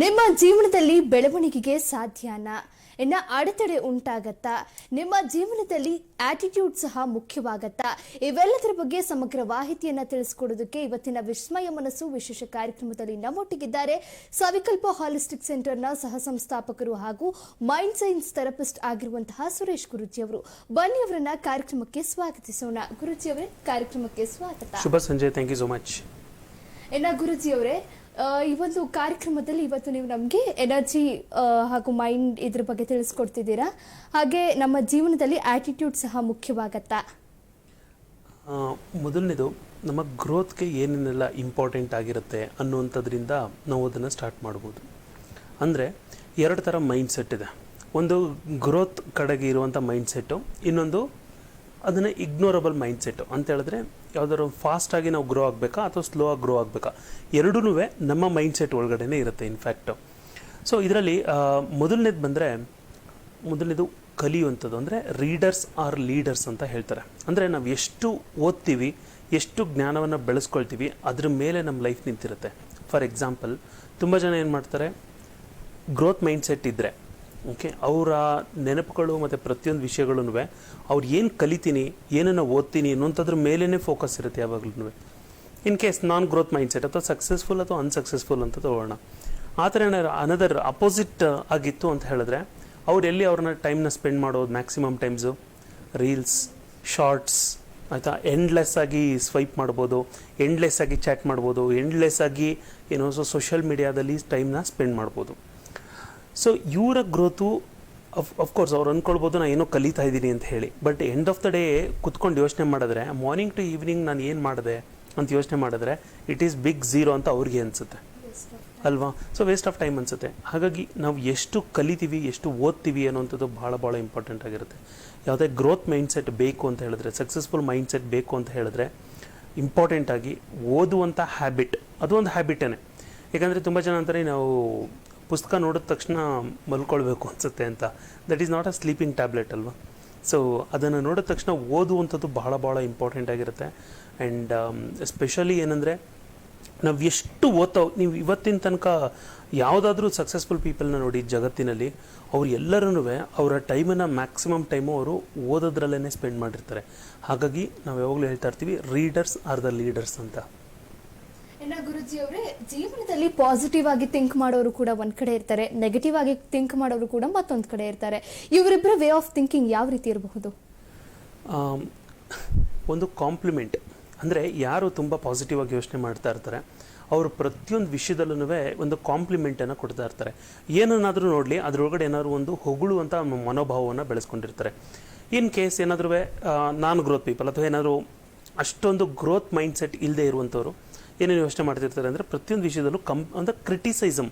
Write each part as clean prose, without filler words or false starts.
ನಿಮ್ಮ ಜೀವನದಲ್ಲಿ ಬೆಳವಣಿಗೆಗೆ ಸಾಧ್ಯನಾ? ಇನ್ನು ಅಡೆತಡೆ ಉಂಟಾಗತ್ತಾ? ನಿಮ್ಮ ಜೀವನದಲ್ಲಿ ಆಟಿಟ್ಯೂಡ್ ಸಹ ಮುಖ್ಯವಾಗತ್ತಾ? ಇವೆಲ್ಲದರ ಬಗ್ಗೆ ಸಮಗ್ರ ಮಾಹಿತಿಯನ್ನು ತಿಳಿಸಿಕೊಡೋದಕ್ಕೆ ಇವತ್ತಿನ ವಿಸ್ಮಯ ಮನಸ್ಸು ವಿಶೇಷ ಕಾರ್ಯಕ್ರಮದಲ್ಲಿ ನಮ್ಮೊಟ್ಟಿಗಿದ್ದಾರೆ ಸವಿಕಲ್ಪ ಹಾಲಿಸ್ಟಿಕ್ ಸೆಂಟರ್ನ ಸಹ ಸಂಸ್ಥಾಪಕರು ಹಾಗೂ ಮೈಂಡ್ ಸೈನ್ಸ್ ಥೆರಪಿಸ್ಟ್ ಆಗಿರುವಂತಹ ಸುರೇಶ್ ಗುರೂಜಿ ಅವರು. ಬನ್ನಿ ಅವರನ್ನ ಕಾರ್ಯಕ್ರಮಕ್ಕೆ ಸ್ವಾಗತಿಸೋಣ. ಗುರೂಜಿ ಅವರೇ, ಕಾರ್ಯಕ್ರಮಕ್ಕೆ ಸ್ವಾಗತ. ಶುಭ ಸಂಜೆ. Thank you so much. ಗುರೂಜಿ ಅವರೇ, ಈ ಒಂದು ಕಾರ್ಯಕ್ರಮದಲ್ಲಿ ಇವತ್ತು ನೀವು ನಮಗೆ ಎನರ್ಜಿ ಹಾಗೂ ಮೈಂಡ್ ಇದ್ರ ಬಗ್ಗೆ ತಿಳಿಸ್ಕೊಡ್ತಿದ್ದೀರಾ. ಹಾಗೆ ನಮ್ಮ ಜೀವನದಲ್ಲಿ ಆಟಿಟ್ಯೂಡ್ ಸಹ ಮುಖ್ಯವಾಗತ್ತಾ? ಮೊದಲನೇದು, ನಮ್ಮ ಗ್ರೋತ್ಗೆ ಏನೇನೆಲ್ಲ ಇಂಪಾರ್ಟೆಂಟ್ ಆಗಿರುತ್ತೆ ಅನ್ನುವಂಥದ್ರಿಂದ ನಾವು ಅದನ್ನು ಸ್ಟಾರ್ಟ್ ಮಾಡ್ಬೋದು. ಅಂದರೆ ಎರಡು ಥರ ಮೈಂಡ್ ಸೆಟ್ ಇದೆ. ಒಂದು ಗ್ರೋತ್ ಕಡೆಗೆ ಇರುವಂಥ ಮೈಂಡ್ ಸೆಟ್ಟು, ಇನ್ನೊಂದು ಅದನ್ನು ಇಗ್ನೋರಬಲ್ ಮೈಂಡ್ ಸೆಟ್ಟು ಅಂತ ಹೇಳಿದ್ರೆ ಯಾವುದಾದ್ರು ಫಾಸ್ಟಾಗಿ ನಾವು ಗ್ರೋ ಆಗಬೇಕಾ ಅಥವಾ ಸ್ಲೋ ಆಗಿ ಗ್ರೋ ಆಗಬೇಕಾ, ಎರಡೂ ನಮ್ಮ ಮೈಂಡ್ ಸೆಟ್ ಒಳಗಡೆ ಇರುತ್ತೆ ಇನ್ಫ್ಯಾಕ್ಟು. ಸೊ ಇದರಲ್ಲಿ ಮೊದಲನೇದು ಕಲಿಯುವಂಥದ್ದು ಅಂದರೆ ರೀಡರ್ಸ್ ಆರ್ ಲೀಡರ್ಸ್ ಅಂತ ಹೇಳ್ತಾರೆ. ಅಂದರೆ ನಾವು ಎಷ್ಟು ಓದ್ತೀವಿ, ಎಷ್ಟು ಜ್ಞಾನವನ್ನು ಬೆಳೆಸ್ಕೊಳ್ತೀವಿ, ಅದ್ರ ಮೇಲೆ ನಮ್ಮ ಲೈಫ್ ನಿಂತಿರುತ್ತೆ. ಫಾರ್ ಎಕ್ಸಾಂಪಲ್, ತುಂಬ ಜನ ಏನು ಮಾಡ್ತಾರೆ, ಗ್ರೋತ್ ಮೈಂಡ್ ಸೆಟ್ ಇದ್ದರೆ ಅವರ ನೆನಪುಗಳು ಮತ್ತು ಪ್ರತಿಯೊಂದು ವಿಷಯಗಳೂ ಅವ್ರು ಏನು ಕಲಿತೀನಿ, ಏನನ್ನು ಓದ್ತೀನಿ ಅನ್ನೋಂಥದ್ರ ಮೇಲೇ ಫೋಕಸ್ ಇರುತ್ತೆ ಯಾವಾಗಲೂ. In case non growth mind set ಅಥವಾ ಸಕ್ಸಸ್ಫುಲ್ ಅಥವಾ ಅನ್ಸಕ್ಸಸ್ಫುಲ್ ಅಂತ ತಗೊಳ್ಳೋಣ. ಆ ಥರ ಅನದರ್ ಅಪೋಸಿಟ್ ಆಗಿತ್ತು ಅಂತ ಹೇಳಿದ್ರೆ ಅವ್ರು ಎಲ್ಲಿ ಅವ್ರನ್ನ ಟೈಮ್ನ ಸ್ಪೆಂಡ್ ಮಾಡೋದು ಮ್ಯಾಕ್ಸಿಮಮ್ ಟೈಮ್ಸು ರೀಲ್ಸ್, ಶಾರ್ಟ್ಸ್, ಆಯಿತಾ, ಎಂಡ್ಲೆಸ್ ಆಗಿ ಸ್ವೈಪ್ ಮಾಡ್ಬೋದು, ಎಂಡ್ಲೆಸ್ ಆಗಿ ಚಾಟ್ ಮಾಡ್ಬೋದು, ಎಂಡ್ಲೆಸ್ ಆಗಿ ಸೋಷಿಯಲ್ ಮೀಡಿಯಾದಲ್ಲಿ ಟೈಮ್ನ ಸ್ಪೆಂಡ್ ಮಾಡ್ಬೋದು. ಸೊ ಇವರ ಗ್ರೋತು ಅಫ್ಕೋರ್ಸ್ ಅವ್ರು ಅಂದ್ಕೊಳ್ಬೋದು ನಾನು ಏನೋ ಕಲಿತಾ ಇದ್ದೀನಿ ಅಂತ ಹೇಳಿ. But end of the day ಕುತ್ಕೊಂಡು ಯೋಚನೆ ಮಾಡಿದ್ರೆ, ಮಾರ್ನಿಂಗ್ ಟು ಈವ್ನಿಂಗ್ ನಾನು ಏನು ಮಾಡಿದೆ ಅಂತ ಯೋಚನೆ ಮಾಡಿದ್ರೆ ಇಟ್ ಈಸ್ ಬಿಗ್ ಝೀರೋ ಅಂತ ಅವ್ರಿಗೆ ಅನಿಸುತ್ತೆ ಅಲ್ವಾ. ಸೊ ವೇಸ್ಟ್ ಆಫ್ ಟೈಮ್ ಅನಿಸುತ್ತೆ. ಹಾಗಾಗಿ ನಾವು ಎಷ್ಟು ಕಲಿತೀವಿ, ಎಷ್ಟು ಓದ್ತೀವಿ ಅನ್ನೋಂಥದ್ದು ಭಾಳ ಇಂಪಾರ್ಟೆಂಟ್ ಆಗಿರುತ್ತೆ. ಯಾವುದೇ ಗ್ರೋತ್ ಮೈಂಡ್ ಸೆಟ್ ಬೇಕು ಅಂತ ಹೇಳಿದ್ರೆ, ಸಕ್ಸಸ್ಫುಲ್ ಮೈಂಡ್ ಸೆಟ್ ಬೇಕು ಅಂತ ಹೇಳಿದ್ರೆ ಇಂಪಾರ್ಟೆಂಟಾಗಿ ಓದುವಂಥ ಹ್ಯಾಬಿಟ್, ಅದು ಒಂದು ಹ್ಯಾಬಿಟೇನೆ. ಯಾಕಂದರೆ ತುಂಬ ಜನ ಅಂತಾರೆ ನಾವು ಪುಸ್ತಕ ನೋಡಿದ ತಕ್ಷಣ ಮಲ್ಕೊಳ್ಬೇಕು ಅನಿಸುತ್ತೆ ಅಂತ. That is not a sleeping tablet ಅಲ್ವಾ. ಸೊ ಅದನ್ನು ನೋಡಿದ ತಕ್ಷಣ ಓದುವಂಥದ್ದು ಭಾಳ ಇಂಪಾರ್ಟೆಂಟ್ ಆಗಿರುತ್ತೆ. ಆ್ಯಂಡ್ ಎಸ್ಪೆಷಲಿ ಏನಂದರೆ ನಾವು ಎಷ್ಟು ಓದ್ತಾವೆ, ನೀವು ಇವತ್ತಿನ ತನಕ ಯಾವುದಾದ್ರೂ ಸಕ್ಸಸ್ಫುಲ್ ಪೀಪಲ್ನ ನೋಡಿ ಜಗತ್ತಿನಲ್ಲಿ, ಅವ್ರು ಎಲ್ಲರೂ ಅವರ ಟೈಮನ್ನು ಮ್ಯಾಕ್ಸಿಮಮ್ ಟೈಮು ಅವರು ಓದೋದ್ರಲ್ಲೇ ಸ್ಪೆಂಡ್ ಮಾಡಿರ್ತಾರೆ. ಹಾಗಾಗಿ ನಾವು ಯಾವಾಗಲೂ ಹೇಳ್ತಾ ಇರ್ತೀವಿ, ರೀಡರ್ಸ್ ಆರ್ ದ ಲೀಡರ್ಸ್ ಅಂತ. ಗುರುಜಿ ಅವರೇ, ಜೀವನದಲ್ಲಿ ಪಾಸಿಟಿವ್ ಆಗಿ ಥಿಂಕ್ ಮಾಡೋರು ಕೂಡ ಒಂದ್ ಕಡೆ ಇರ್ತಾರೆ, ನೆಗೆಟಿವ್ ಆಗಿ ಥಿಂಕ್ ಮಾಡೋರು ಕೂಡ ಮತ್ತೊಂದು ಕಡೆ ಇರ್ತಾರೆ. ಇವರಿಬ್ಬರ ವೇ ಆಫ್ ಥಿಂಕಿಂಗ್ ಯಾವ ರೀತಿ ಇರಬಹುದು? ಒಂದು ಕಾಂಪ್ಲಿಮೆಂಟ್ ಅಂದರೆ, ಯಾರು ತುಂಬ ಪಾಸಿಟಿವ್ ಆಗಿ ಯೋಚನೆ ಮಾಡ್ತಾ ಇರ್ತಾರೆ ಅವರು ಪ್ರತಿಯೊಂದು ವಿಷಯದಲ್ಲೂ ಒಂದು ಕಾಂಪ್ಲಿಮೆಂಟನ್ನು ಕೊಡ್ತಾ ಇರ್ತಾರೆ. ಏನನ್ನಾದರೂ ನೋಡಲಿ ಅದರೊಳಗಡೆ ಏನಾದ್ರು ಒಂದು ಹೊಗಳುವಂಥ ಮನೋಭಾವವನ್ನು ಬೆಳೆಸ್ಕೊಂಡಿರ್ತಾರೆ. ಇನ್ ಕೇಸ್ ಏನಾದರೂ ನಾನ್ ಗ್ರೋತ್ ಪೀಪಲ್ ಅಥವಾ ಏನಾದರೂ ಅಷ್ಟೊಂದು ಗ್ರೋತ್ ಮೈಂಡ್ ಸೆಟ್ ಇಲ್ಲದೆ ಇರುವಂಥವ್ರು ಏನೇನು ಯೋಚನೆ ಮಾಡ್ತಿರ್ತಾರೆ ಅಂದರೆ, ಪ್ರತಿಯೊಂದು ವಿಷಯದಲ್ಲೂ ಅಂದರೆ ಕ್ರಿಟಿಸೈಸಮ್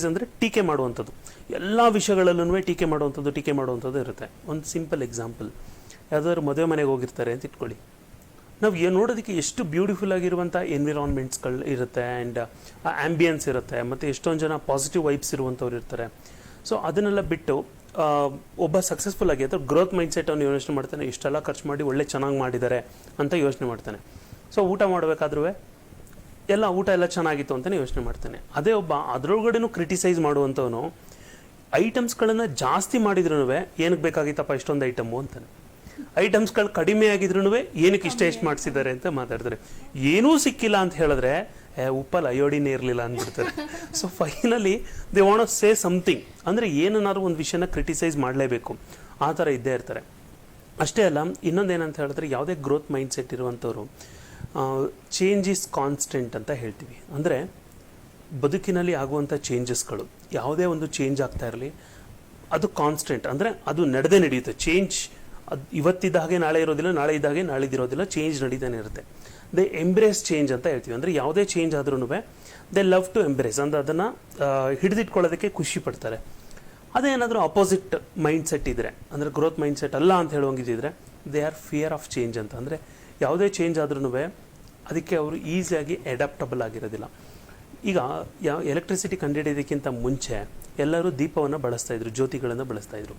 ಅಂದರೆ ಟೀಕೆ ಮಾಡುವಂಥದ್ದು, ಎಲ್ಲ ವಿಷಯಗಳಲ್ಲೂ ಟೀಕೆ ಮಾಡುವಂಥದ್ದು ಇರುತ್ತೆ. ಒಂದು ಸಿಂಪಲ್ ಎಕ್ಸಾಂಪಲ್, ಯಾವುದಾದ್ರು ಮದುವೆ ಮನೆಗೆ ಹೋಗಿರ್ತಾರೆ ಅಂತ ಇಟ್ಕೊಳ್ಳಿ. ನಾವು ನೋಡೋದಕ್ಕೆ ಎಷ್ಟು ಬ್ಯೂಟಿಫುಲ್ ಆಗಿರುವಂಥ ಎನ್ವಿರಾನ್ಮೆಂಟ್ಸ್ಗಳು ಇರುತ್ತೆ, ಆ್ಯಂಡ್ ಆ್ಯಂಬಿಯನ್ಸ್ ಇರುತ್ತೆ, ಮತ್ತು ಎಷ್ಟೊಂದು ಜನ ಪಾಸಿಟಿವ್ ವೈಬ್ಸ್ ಇರುವಂಥವ್ರು ಇರ್ತಾರೆ. ಸೊ ಅದನ್ನೆಲ್ಲ ಬಿಟ್ಟು ಒಬ್ಬ ಸಕ್ಸಸ್ಫುಲ್ ಆಗಿ ಅಥವಾ ಗ್ರೋತ್ ಮೈಂಡ್ ಸೆಟ್ ಅವನು ಯೋಚನೆ ಮಾಡ್ತಾನೆ, ಇಷ್ಟೆಲ್ಲ ಖರ್ಚು ಮಾಡಿ ಒಳ್ಳೆ ಚೆನ್ನಾಗಿ ಮಾಡಿದ್ದಾರೆ ಅಂತ ಯೋಚನೆ ಮಾಡ್ತಾನೆ. ಸೊ ಊಟ ಮಾಡಬೇಕಾದ್ರೂ ಊಟ ಎಲ್ಲ ಚೆನ್ನಾಗಿತ್ತು ಅಂತಲೇ ಯೋಚನೆ ಮಾಡ್ತಾನೆ. ಅದೇ ಒಬ್ಬ ಅದರೊಳಗಡೆನೂ ಕ್ರಿಟಿಸೈಸ್ ಮಾಡುವಂಥವನು ಐಟಮ್ಸ್ಗಳನ್ನು ಜಾಸ್ತಿ ಮಾಡಿದ್ರೂ ಏನಕ್ಕೆ ಬೇಕಾಗಿತ್ತಪ್ಪ ಇಷ್ಟೊಂದು ಐಟಮು ಅಂತಾನೆ. ಐಟಮ್ಸ್ಗಳು ಕಡಿಮೆ ಆಗಿದ್ರೂ ಏನಕ್ಕೆ ಎಷ್ಟು ಮಾಡಿಸಿದ್ದಾರೆ ಅಂತ ಮಾತಾಡ್ತಾರೆ. ಏನೂ ಸಿಕ್ಕಿಲ್ಲ ಅಂತ ಹೇಳಿದ್ರೆ ಉಪ್ಪಲ್ಲಿ ಅಯೋಡಿನೇ ಇರಲಿಲ್ಲ ಅಂದ್ಬಿಡ್ತಾರೆ. So finally they want to say something, ಅಂದರೆ ಏನನ್ನಾದ್ರು ಒಂದು ವಿಷಯನ ಕ್ರಿಟಿಸೈಸ್ ಮಾಡಲೇಬೇಕು, ಆ ಥರ ಇದ್ದೇ ಇರ್ತಾರೆ. ಅಷ್ಟೇ ಅಲ್ಲ, ಇನ್ನೊಂದೇನಂತ ಹೇಳಿದ್ರೆ, ಯಾವುದೇ ಗ್ರೋತ್ ಮೈಂಡ್ ಸೆಟ್ ಇರುವಂಥವ್ರು ಚೇಂಜ್ ಈಸ್ ಕಾನ್ಸ್ಟೆಂಟ್ ಅಂತ ಹೇಳ್ತೀವಿ. ಅಂದರೆ ಬದುಕಿನಲ್ಲಿ ಆಗುವಂಥ ಚೇಂಜಸ್ಗಳು, ಯಾವುದೇ ಒಂದು ಚೇಂಜ್ ಆಗ್ತಾ ಇರಲಿ ಅದು ಕಾನ್ಸ್ಟೆಂಟ್, ಅಂದರೆ ಅದು ನಡೆಯುತ್ತೆ. ಚೇಂಜ್ ಅದು ಇವತ್ತಿದ್ದ ಹಾಗೆ ನಾಳೆ ಇರೋದಿಲ್ಲ, ನಾಳೆ ಇದ್ದ ಹಾಗೆ ನಾಳಿದ್ದಿರೋದಿಲ್ಲ, ಚೇಂಜ್ ನಡೀತಾನೆ ಇರುತ್ತೆ. ದೇ ಎಂಬ್ರೇಸ್ ಚೇಂಜ್ ಅಂತ ಹೇಳ್ತೀವಿ. ಅಂದರೆ ಯಾವುದೇ ಚೇಂಜ್ ಆದ್ರೂ ದೇ ಲವ್ ಟು ಎಂಬ್ರೇಸ್, ಅಂದರೆ ಅದನ್ನು ಹಿಡಿದಿಟ್ಕೊಳ್ಳೋದಕ್ಕೆ ಖುಷಿ ಪಡ್ತಾರೆ. ಅದೇನಾದರೂ ಅಪೋಸಿಟ್ ಮೈಂಡ್ ಸೆಟ್ ಇದ್ದರೆ, ಅಂದರೆ ಗ್ರೋತ್ ಮೈಂಡ್ ಸೆಟ್ ಅಲ್ಲ ಅಂತ ಹೇಳುವಂಗಿದ್ದರೆ, they are fear of change ಅಂತ. ಅಂದರೆ ಯಾವುದೇ ಚೇಂಜ್ ಆದ್ರೂ ಅದಕ್ಕೆ ಅವರು ಈಸಿಯಾಗಿ ಅಡಾಪ್ಟಬಲ್ ಆಗಿರೋದಿಲ್ಲ. ಈಗ ಎಲೆಕ್ಟ್ರಿಸಿಟಿ ಕಂಡುಹಿಡಿಯೋದಕ್ಕಿಂತ ಮುಂಚೆ ಎಲ್ಲರೂ ದೀಪವನ್ನು ಬಳಸ್ತಾಯಿದ್ರು, ಜ್ಯೋತಿಗಳನ್ನು ಬಳಸ್ತಾಯಿದ್ರು.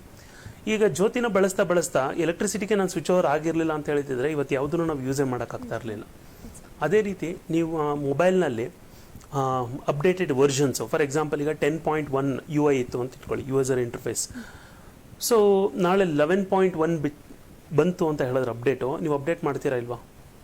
ಈಗ ಜ್ಯೋತಿನ ಬಳಸ್ತಾ ಎಲೆಕ್ಟ್ರಿಸಿಟಿಗೆ ನಾನು ಸ್ವಿಚ್ ಓವರ್ ಆಗಿರಲಿಲ್ಲ ಅಂತ ಹೇಳ್ತಿದ್ರೆ ಇವತ್ತು ಯಾವುದನ್ನು ನಾವು ಯೂಸೇ ಮಾಡೋಕ್ಕಾಗ್ತಾ ಇರಲಿಲ್ಲ. ಅದೇ ರೀತಿ ನೀವು ಮೊಬೈಲ್ನಲ್ಲಿ ಅಪ್ಡೇಟೆಡ್ ವರ್ಷನ್ಸು. ಫಾರ್ ಎಕ್ಸಾಂಪಲ್ ಈಗ 10.1 UI ಇತ್ತು ಅಂತ ಇಟ್ಕೊಳ್ಳಿ, ಯೂಸರ್ ಇಂಟರ್ಫೇಸ್. ಸೊ ನಾಳೆ 11.1 ಬಂತು ಅಂತ ಹೇಳಿದ್ರೆ ಅಪ್ಡೇಟು, ನೀವು ಅಪ್ಡೇಟ್ ಮಾಡ್ತೀರಾ ಇಲ್ವಾ?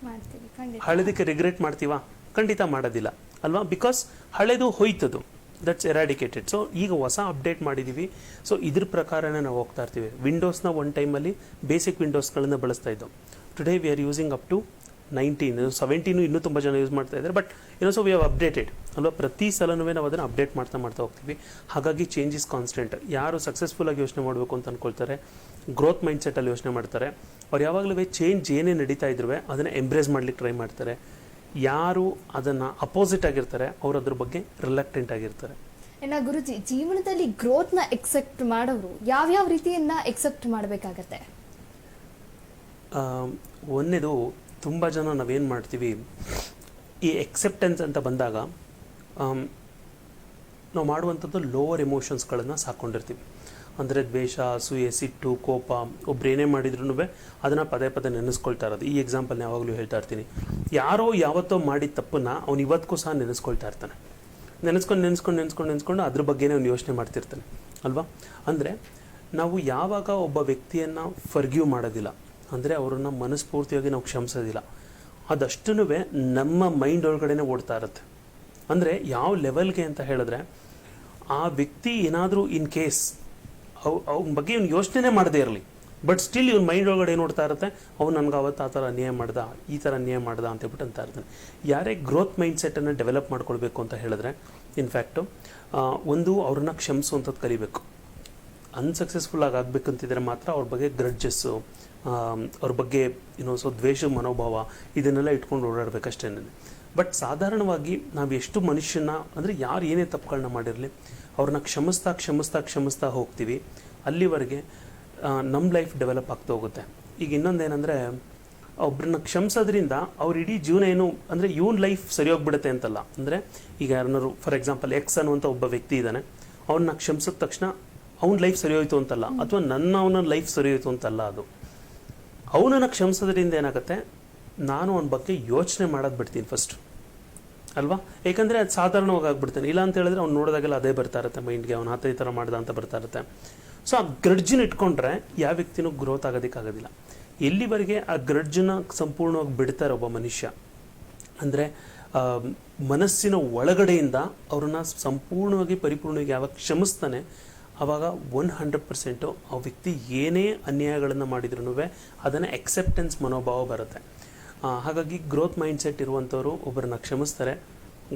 ಮಾಡ್ತೀವಿ, ಖಂಡಿತ. ಹಳೆದಕ್ಕೆ ರಿಗ್ರೆಟ್ ಮಾಡ್ತೀವಾ? ಖಂಡಿತ ಮಾಡೋದಿಲ್ಲ ಅಲ್ವಾ? ಬಿಕಾಸ್ ಹಳೆದು ಹೋಯ್ತದು, ದಟ್ಸ್ ಎರಾಡಿಕೇಟೆಡ್. ಸೊ ಈಗ ಹೊಸ ಅಪ್ಡೇಟ್ ಮಾಡಿದ್ದೀವಿ. ಸೊ ಇದ್ರ ಪ್ರಕಾರನೇ ನಾವು ಹೋಗ್ತಾ ಇರ್ತೀವಿ. ವಿಂಡೋಸ್ನ ಒಂದು ಟೈಮಲ್ಲಿ ಬೇಸಿಕ್ ವಿಂಡೋಸ್ಗಳನ್ನು ಬಳಸ್ತಾ ಇದ್ದೋ. Today we are using up to 19, 17 ಇನ್ನೂ ತುಂಬ ಜನ ಯೂಸ್ ಮಾಡ್ತಾ ಇದ್ದಾರೆ. But so we have updated ಅಲ್ವಾ? ಪ್ರತಿ ಸಲನೂ ನಾವು ಅದನ್ನು ಅಪ್ಡೇಟ್ ಮಾಡ್ತಾ ಹೋಗ್ತೀವಿ. ಹಾಗಾಗಿ ಚೇಂಜ್ ಇಸ್ ಕಾನ್ಸ್ಟೆಂಟ್. ಯಾರು ಸಕ್ಸಸ್ಫುಲ್ಲಾಗಿ ಯೋಚನೆ ಮಾಡಬೇಕು ಅಂತ ಅಂದ್ಕೊಳ್ತಾರೆ, ಗ್ರೋತ್ ಮೈಂಡ್ ಸೆಟ್ಟಲ್ಲಿ ಯೋಚನೆ ಮಾಡ್ತಾರೆ, ಅವ್ರು ಯಾವಾಗಲೂ ಚೇಂಜ್ ಏನೇ ನಡೀತಾ ಇದ್ರು ಅದನ್ನು ಎಂಬ್ರೇಸ್ ಮಾಡ್ಲಿಕ್ಕೆ ಟ್ರೈ ಮಾಡ್ತಾರೆ. ಯಾರು ಅದನ್ನು ಅಪೋಸಿಟ್ ಆಗಿರ್ತಾರೆ ಅವ್ರು ಅದ್ರ ಬಗ್ಗೆ ರಿಲಕ್ಟೆಂಟ್ ಆಗಿರ್ತಾರೆ. ಇನ್ನು ಗುರುಜಿ, ಜೀವನದಲ್ಲಿ ಗ್ರೋತ್ನ ಎಕ್ಸೆಪ್ಟ್ ಮಾಡೋರು ಯಾವ್ಯಾವ ರೀತಿಯನ್ನ ಎಕ್ಸೆಪ್ಟ್ ಮಾಡಬೇಕಾಗತ್ತೆ? ಒಂದೇದು, ತುಂಬ ಜನ ನಾವೇನು ಮಾಡ್ತೀವಿ, ಈ ಎಕ್ಸೆಪ್ಟೆನ್ಸ್ ಅಂತ ಬಂದಾಗ ನಾವು ಮಾಡುವಂಥದ್ದು ಲೋವರ್ ಎಮೋಷನ್ಸ್ಗಳನ್ನು ಸಾಕೊಂಡಿರ್ತೀವಿ. ಅಂದರೆ ದ್ವೇಷ, ಅಸೂಯೆ, ಸಿಟ್ಟು, ಕೋಪ, ಒಬ್ರು ಏನೇ ಮಾಡಿದ್ರು ಅದನ್ನು ಪದೇ ಪದೇ ನೆನೆಸ್ಕೊಳ್ತಾ ಇರೋದು. ಈ ಎಕ್ಸಾಂಪಲ್ನ ಯಾವಾಗಲೂ ಹೇಳ್ತಾ ಇರ್ತೀನಿ. ಯಾರೋ ಯಾವತ್ತೋ ಮಾಡಿದ ತಪ್ಪನ್ನು ಅವ್ನು ಇವತ್ತಿಗೂ ಸಹ ನೆನೆಸ್ಕೊಳ್ತಾ ಇರ್ತಾನೆ. ನೆನೆಸ್ಕೊಂಡು ಅದ್ರ ಬಗ್ಗೆನೇ ಅವ್ನು ಯೋಚನೆ ಮಾಡ್ತಿರ್ತಾನೆ ಅಲ್ವಾ? ಅಂದರೆ ನಾವು ಯಾವಾಗ ಒಬ್ಬ ವ್ಯಕ್ತಿಯನ್ನು ಫರ್ಗ್ಯೂ ಮಾಡೋದಿಲ್ಲ, ಅಂದರೆ ಅವರನ್ನು ಮನಸ್ಫೂರ್ತಿಯಾಗಿ ನಾವು ಕ್ಷಮಿಸೋದಿಲ್ಲ, ಅದಷ್ಟೂ ನಮ್ಮ ಮೈಂಡ್ ಒಳಗಡೆನೇ ಓಡ್ತಾ ಇರುತ್ತೆ. ಅಂದರೆ ಯಾವ ಲೆವೆಲ್ಗೆ ಅಂತ ಹೇಳಿದ್ರೆ, ಆ ವ್ಯಕ್ತಿ ಏನಾದರೂ ಇನ್ ಕೇಸ್ ಅವನ ಬಗ್ಗೆ ಇವ್ನು ಯೋಚನೆ ಮಾಡದೇ ಇರಲಿ, ಬಟ್ ಸ್ಟಿಲ್ ಇವ್ನ ಮೈಂಡ್ ಒಳಗಡೆ ಏನು ನೋಡ್ತಾ ಇರುತ್ತೆ, ಅವ್ನು ನನಗೆ ಅವತ್ತು ಆ ಥರ ಅನ್ಯಾಯ ಮಾಡ್ದ, ಈ ಥರ ಅನ್ಯಾಯ ಮಾಡ್ದ ಅಂತ ಹೇಳ್ಬಿಟ್ಟು ಅಂತ ಇರ್ತಾನೆ. ಯಾರೇ ಗ್ರೋತ್ ಮೈಂಡ್ ಸೆಟ್ಟನ್ನು ಡೆವಲಪ್ ಮಾಡ್ಕೊಳ್ಬೇಕು ಅಂತ ಹೇಳಿದ್ರೆ, ಇನ್ಫ್ಯಾಕ್ಟು ಒಂದು ಅವ್ರನ್ನ ಕ್ಷಮಿಸುವಂಥದ್ದು ಕಲಿಬೇಕು. ಅನ್ಸಕ್ಸಸ್ಫುಲ್ ಆಗಬೇಕಂತಿದ್ರೆ ಮಾತ್ರ ಅವ್ರ ಬಗ್ಗೆ ಗ್ರಡ್ಜಸ್ಸು, ಅವ್ರ ಬಗ್ಗೆ ದ್ವೇಷ ಮನೋಭಾವ ಇದನ್ನೆಲ್ಲ ಇಟ್ಕೊಂಡು ಓಡಾಡಬೇಕಷ್ಟೇ. ಬಟ್ ಸಾಧಾರಣವಾಗಿ ನಾವು ಎಷ್ಟು ಮನುಷ್ಯನ, ಅಂದರೆ ಯಾರು ಏನೇ ತಪ್ಪುಗಳನ್ನ ಮಾಡಿರಲಿ ಅವ್ರನ್ನ ಕ್ಷಮಿಸ್ತಾ ಹೋಗ್ತೀವಿ, ಅಲ್ಲಿವರೆಗೆ ನಮ್ಮ ಲೈಫ್ ಡೆವಲಪ್ ಆಗ್ತಾ ಹೋಗುತ್ತೆ. ಈಗ ಇನ್ನೊಂದೇನೆಂದರೆ, ಒಬ್ಬರನ್ನ ಕ್ಷಮಿಸೋದ್ರಿಂದ ಅವ್ರ ಇಡೀ ಜೀವನ ಏನು ಅಂದರೆ ಇವನ್ ಲೈಫ್ ಸರಿ ಹೋಗ್ಬಿಡುತ್ತೆ ಅಂತಲ್ಲ. ಅಂದರೆ ಈಗ ಯಾರನ್ನಾರು ಫಾರ್ ಎಕ್ಸಾಂಪಲ್ ಎಕ್ಸ್ ಅನ್ನುವಂಥ ಒಬ್ಬ ವ್ಯಕ್ತಿ ಇದ್ದಾನೆ, ಅವನ್ನ ಕ್ಷಮಿಸಿದ ತಕ್ಷಣ ಅವ್ನ ಲೈಫ್ ಸರಿ ಹೋಯ್ತು ಅಂತಲ್ಲ, ಅಥವಾ ಅವನ ಲೈಫ್ ಸರಿ ಹೋಯ್ತು ಅಂತಲ್ಲ. ಅದು ಅವನನ್ನು ಕ್ಷಮಿಸೋದ್ರಿಂದ ಏನಾಗುತ್ತೆ, ನಾನು ಅವನ ಬಗ್ಗೆ ಯೋಚನೆ ಮಾಡೋದು ಬಿಡ್ತೀನಿ ಫಸ್ಟ್ ಅಲ್ವಾ? ಏಕೆಂದರೆ ಅದು ಸಾಧಾರಣವಾಗಿ ಆಗ್ಬಿಡ್ತಾನೆ. ಇಲ್ಲ ಅಂತ ಹೇಳಿದ್ರೆ ಅವ್ನು ನೋಡಿದಾಗೆಲ್ಲ ಅದೇ ಬರ್ತಾ ಇರುತ್ತೆ ಮೈಂಡ್ಗೆ, ಅವ್ನು ಆತ ಈ ಥರ ಮಾಡ್ದ ಅಂತ ಬರ್ತಾ ಇರುತ್ತೆ. ಸೊ ಆ ಗ್ರಡ್ಜನ್ನ ಇಟ್ಕೊಂಡ್ರೆ ಯಾವ ವ್ಯಕ್ತಿನೂ ಗ್ರೋತ್ ಆಗೋದಕ್ಕಾಗೋದಿಲ್ಲ. ಎಲ್ಲಿವರೆಗೆ ಆ ಗ್ರಡ್ಜನ್ನ ಸಂಪೂರ್ಣವಾಗಿ ಬಿಡ್ತಾರೆ ಒಬ್ಬ ಮನುಷ್ಯ, ಅಂದರೆ ಮನಸ್ಸಿನ ಒಳಗಡೆಯಿಂದ ಅವ್ರನ್ನ ಸಂಪೂರ್ಣವಾಗಿ ಪರಿಪೂರ್ಣವಾಗಿ ಯಾವಾಗ ಕ್ಷಮಿಸ್ತಾನೆ, ಆವಾಗ 100% ಆ ವ್ಯಕ್ತಿ ಏನೇ ಅನ್ಯಾಯಗಳನ್ನು ಮಾಡಿದ್ರೂ ಅದನ್ನು ಎಕ್ಸೆಪ್ಟೆನ್ಸ್ ಮನೋಭಾವ ಬರುತ್ತೆ. ಹಾಗಾಗಿ ಗ್ರೋತ್ ಮೈಂಡ್ ಸೆಟ್ ಇರುವಂಥವ್ರು ಒಬ್ಬರನ್ನ ಕ್ಷಮಿಸ್ತಾರೆ,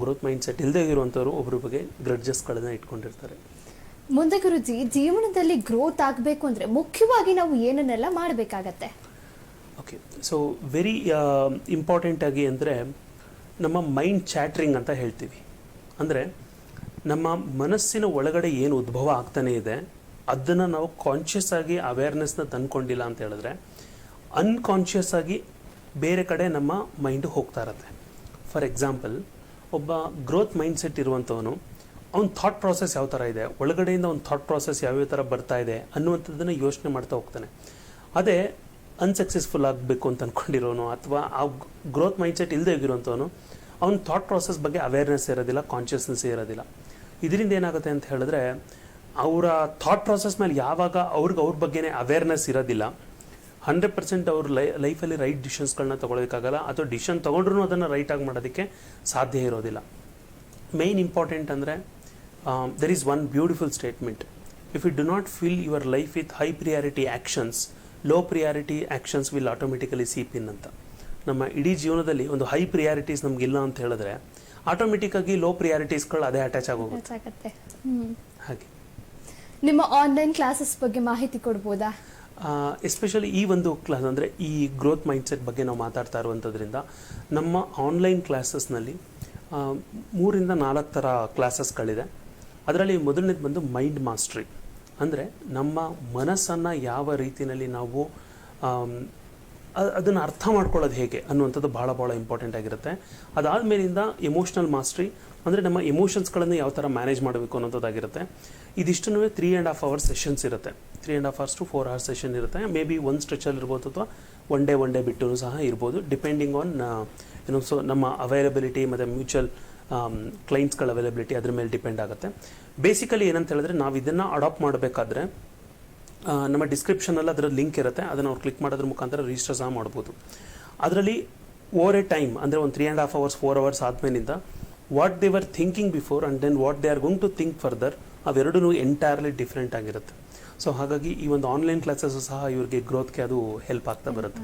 ಗ್ರೋತ್ ಮೈಂಡ್ ಸೆಟ್ ಇಲ್ಲದೆ ಇರುವಂಥವ್ರು ಒಬ್ಬರ ಬಗ್ಗೆ ಗ್ರಡ್ಜಸ್ಗಳನ್ನು ಇಟ್ಕೊಂಡಿರ್ತಾರೆ. ಮುಂದೆ ಗುರುಜಿ, ಜೀವನದಲ್ಲಿ ಗ್ರೋತ್ ಆಗಬೇಕು ಅಂದರೆ ಮುಖ್ಯವಾಗಿ ನಾವು ಏನನ್ನೆಲ್ಲ ಮಾಡಬೇಕಾಗತ್ತೆ? ಓಕೆ, ಸೊ ವೆರಿ ಇಂಪಾರ್ಟೆಂಟಾಗಿ ಅಂದರೆ ನಮ್ಮ ಮೈಂಡ್ ಚಾಟ್ರಿಂಗ್ ಅಂತ ಹೇಳ್ತೀವಿ. ಅಂದರೆ ನಮ್ಮ ಮನಸ್ಸಿನ ಒಳಗಡೆ ಏನು ಉದ್ಭವ ಆಗ್ತಾನೆ ಇದೆ ಅದನ್ನು ನಾವು ಕಾನ್ಷಿಯಸ್ ಆಗಿ ಅವೇರ್ನೆಸ್ನ ತಂದ್ಕೊಂಡಿಲ್ಲ ಅಂತ ಹೇಳಿದ್ರೆ, ಅನ್ಕಾನ್ಷಿಯಸ್ ಆಗಿ ಬೇರೆ ಕಡೆ ನಮ್ಮ ಮೈಂಡು ಹೋಗ್ತಾ ಇರುತ್ತೆ. ಫಾರ್ ಎಕ್ಸಾಂಪಲ್, ಒಬ್ಬ ಗ್ರೋತ್ ಮೈಂಡ್ ಸೆಟ್ ಇರುವಂಥವನು ಅವ್ನ ಥಾಟ್ ಪ್ರಾಸೆಸ್ ಯಾವ ಥರ ಇದೆ, ಒಳಗಡೆಯಿಂದ ಒಂದು ಥಾಟ್ ಪ್ರಾಸೆಸ್ ಯಾವ್ಯಾವ ಥರ ಬರ್ತಾ ಇದೆ ಅನ್ನುವಂಥದ್ದನ್ನು ಯೋಚನೆ ಮಾಡ್ತಾ ಹೋಗ್ತಾನೆ. ಅದೇ ಅನ್ಸಕ್ಸಸ್ಫುಲ್ ಆಗಬೇಕು ಅಂತ ಅಂದ್ಕೊಂಡಿರೋನು ಅಥವಾ ಆ ಗ್ರೋತ್ ಮೈಂಡ್ ಸೆಟ್ ಇಲ್ಲದೆ ಇರೋಂಥವನು, ಅವ್ನ ಥಾಟ್ ಪ್ರಾಸೆಸ್ ಬಗ್ಗೆ ಅವೇರ್ನೆಸ್ ಇರೋದಿಲ್ಲ, ಕಾನ್ಷಿಯಸ್ನೆಸ್ ಇರೋದಿಲ್ಲ. ಇದರಿಂದ ಏನಾಗುತ್ತೆ ಅಂತ ಹೇಳಿದ್ರೆ, ಅವರ ಥಾಟ್ ಪ್ರಾಸೆಸ್ ಮೇಲೆ ಯಾವಾಗ ಅವ್ರ ಬಗ್ಗೆನೇ ಅವೇರ್ನೆಸ್ ಇರೋದಿಲ್ಲ, 100% ಅವ್ರ ಲೈಫಲ್ಲಿ ರೈಟ್ ಡಿಸಿಷನ್ಸ್ಗಳನ್ನ ತೊಗೊಳೋದಕ್ಕಾಗಲ್ಲ, ಅಥವಾ ಡಿಸಿಷನ್ ತೊಗೊಂಡ್ರೂ ಅದನ್ನು ರೈಟಾಗಿ ಮಾಡೋದಕ್ಕೆ ಸಾಧ್ಯ ಇರೋದಿಲ್ಲ. ಮೇನ್ ಇಂಪಾರ್ಟೆಂಟ್ ಅಂದರೆ, there is one beautiful statement: if you do not fill your life with high priority actions, low priority actions will automatically seep in ಅಂತ. ನಮ್ಮ ಇಡೀ ಜೀವನದಲ್ಲಿ ಒಂದು ಹೈ ಪ್ರಿಯಾರಿಟೀಸ್ ನಮಗಿಲ್ಲ ಅಂತ ಹೇಳಿದ್ರೆ, ಆಟೋಮೆಟಿಕ್ಕಾಗಿ ಲೋ ಪ್ರಿಯಾರಿಟೀಸ್ಗಳು ಅದೇ ಅಟ್ಯಾಚ್ ಆಗೋಗುತ್ತೆ. ಹಾಗೆ ನಿಮ್ಮ ಆನ್ಲೈನ್ ಕ್ಲಾಸಸ್ ಬಗ್ಗೆ ಮಾಹಿತಿ ಕೊಡ್ಬೋದಾ? ಎಸ್ಪೆಷಲಿ ಈ ಒಂದು ಕ್ಲಾಸ್ ಅಂದರೆ ಈ ಗ್ರೋತ್ ಮೈಂಡ್ಸೆಟ್ ಬಗ್ಗೆ ನಾವು ಮಾತಾಡ್ತಾ ಇರುವಂಥದ್ರಿಂದ, ನಮ್ಮ ಆನ್ಲೈನ್ ಕ್ಲಾಸಸ್ನಲ್ಲಿ 3 ರಿಂದ 4 ಥರ ಕ್ಲಾಸಸ್ಗಳಿದೆ. ಅದರಲ್ಲಿ ಮೊದಲನೇದು ಬಂದು ಮೈಂಡ್ ಮಾಸ್ಟ್ರಿ. ಅಂದರೆ ನಮ್ಮ ಮನಸ್ಸನ್ನು ಯಾವ ರೀತಿಯಲ್ಲಿ ನಾವು ಅದನ್ನು ಅರ್ಥ ಮಾಡ್ಕೊಳ್ಳೋದು ಹೇಗೆ ಅನ್ನುವಂಥದ್ದು ಭಾಳ ಇಂಪಾರ್ಟೆಂಟ್ ಆಗಿರುತ್ತೆ. ಅದಾದಮೇಲಿಂದ ಎಮೋಷ್ನಲ್ ಮಾಸ್ಟ್ರಿ, ಅಂದರೆ ನಮ್ಮ ಎಮೋಷನ್ಸ್ಗಳನ್ನು ಯಾವ ಥರ ಮ್ಯಾನೇಜ್ ಮಾಡಬೇಕು ಅನ್ನೋದಾಗಿರುತ್ತೆ. ಇದಿಷ್ಟು 3.5 hours ಸೆಷನ್ಸ್ ಇರುತ್ತೆ. 3.5 hours to 4 hours ಸೆಷನ್ ಇರುತ್ತೆ. ಮೇ ಬಿ ಒಂದು ಸ್ಟ್ರೆಚಲ್ಲಿ ಇರ್ಬೋದು, ಅಥವಾ ಒನ್ ಡೇ ಬಿಟ್ಟು ಸಹ ಇರ್ಬೋದು, ಡಿಪೆಂಡಿಂಗ್ ಆನ್ ಸೊ ನಮ್ಮ ಅವೈಲಬಿಲಿಟಿ ಮತ್ತು ಮ್ಯೂಚುವಲ್ ಕ್ಲೈಂಟ್ಸ್ಗಳ ಅವೈಲಬಿಲಿಟಿ ಅದ್ರ ಮೇಲೆ ಡಿಪೆಂಡ್ ಆಗುತ್ತೆ. ಬೇಸಿಕಲಿ ಏನಂತ ಹೇಳಿದ್ರೆ ನಾವು ಇದನ್ನು ಅಡಾಪ್ಟ್ ಮಾಡಬೇಕಾದ್ರೆ ನಮ್ಮ ಡಿಸ್ಕ್ರಿಪ್ಷನಲ್ಲಿ ಅದರ ಲಿಂಕ್ ಇರುತ್ತೆ, ಅದನ್ನು ಅವ್ರು ಕ್ಲಿಕ್ ಮಾಡೋದ್ರ ಮುಖಾಂತರ ರಿಜಿಸ್ಟರ್ ಸಹ ಮಾಡ್ಬೋದು. ಅದರಲ್ಲಿ ಓವರ್ ಎ ಟೈಮ್ ಅಂದರೆ ಒಂದು 3.5 hours 4 hours ಆದಮೇಲಿಂದ what they were thinking before and then what they are going to think further ಅವೆರಡೂ ಎಂಟೈರ್ಲಿ ಡಿಫ್ರೆಂಟ್ ಆಗಿರುತ್ತೆ. ಸೊ ಹಾಗಾಗಿ ಈ ಒಂದು ಆನ್ಲೈನ್ ಕ್ಲಾಸಸ್ಸು ಸಹ ಇವ್ರಿಗೆ ಗ್ರೋತ್ಗೆ ಅದು ಹೆಲ್ಪ್ ಆಗ್ತಾ ಬರುತ್ತೆ.